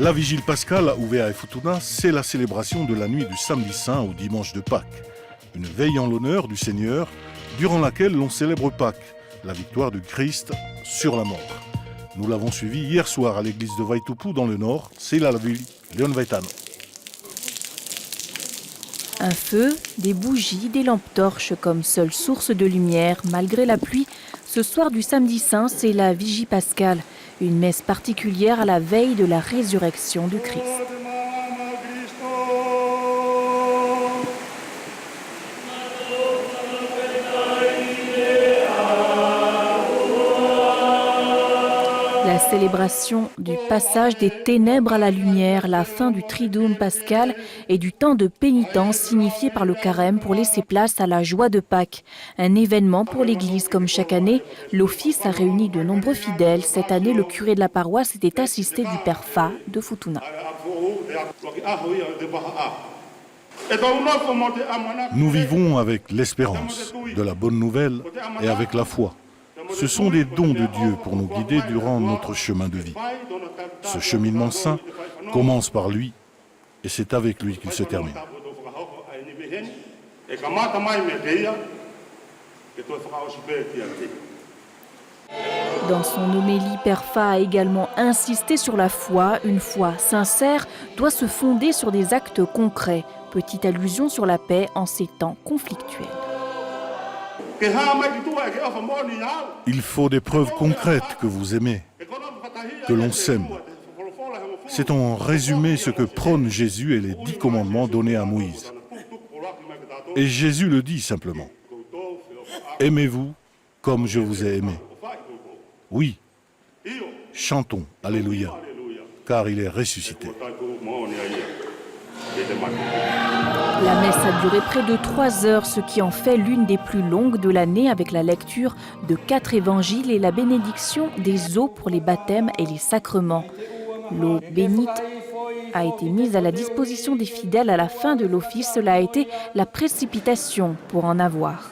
La vigile pascale à Uvea et Futuna, c'est la célébration de la nuit du samedi saint au dimanche de Pâques. Une veille en l'honneur du Seigneur, durant laquelle l'on célèbre Pâques, la victoire du Christ sur la mort. Nous l'avons suivi hier soir à l'église de Vaitupu dans le nord, c'est là la ville Leon Vaitano. Un feu, des bougies, des lampes torches comme seule source de lumière malgré la pluie. Ce soir du samedi saint, c'est la vigie pascale, une messe particulière à la veille de la résurrection du Christ. La célébration du passage des ténèbres à la lumière, la fin du Triduum pascal et du temps de pénitence signifié par le carême pour laisser place à la joie de Pâques. Un événement pour l'Église comme chaque année. L'office a réuni de nombreux fidèles. Cette année, le curé de la paroisse était assisté du père Fa de Futuna. Nous vivons avec l'espérance de la bonne nouvelle et avec la foi. Ce sont des dons de Dieu pour nous guider durant notre chemin de vie. Ce cheminement saint commence par lui et c'est avec lui qu'il se termine. Dans son homélie, Père Fa a également insisté sur la foi. Une foi sincère doit se fonder sur des actes concrets. Petite allusion sur la paix en ces temps conflictuels. Il faut des preuves concrètes que vous aimez, que l'on s'aime. C'est en résumé ce que prône Jésus et les 10 commandements donnés à Moïse. Et Jésus le dit simplement. Aimez-vous comme je vous ai aimé. Oui, chantons, Alléluia, car il est ressuscité. La messe a duré près de 3 heures, ce qui en fait l'une des plus longues de l'année avec la lecture de 4 évangiles et la bénédiction des eaux pour les baptêmes et les sacrements. L'eau bénite a été mise à la disposition des fidèles à la fin de l'office. Cela a été la précipitation pour en avoir.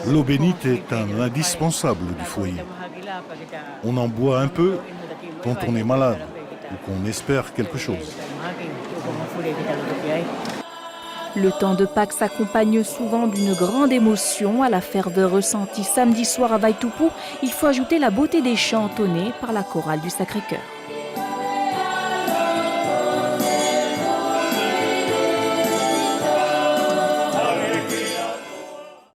L'eau bénite est un indispensable du foyer. On en boit un peu quand on est malade ou qu'on espère quelque chose. Le temps de Pâques s'accompagne souvent d'une grande émotion. À la ferveur ressentie samedi soir à Vaitupu, il faut ajouter la beauté des chants entonnés par la chorale du Sacré-Cœur.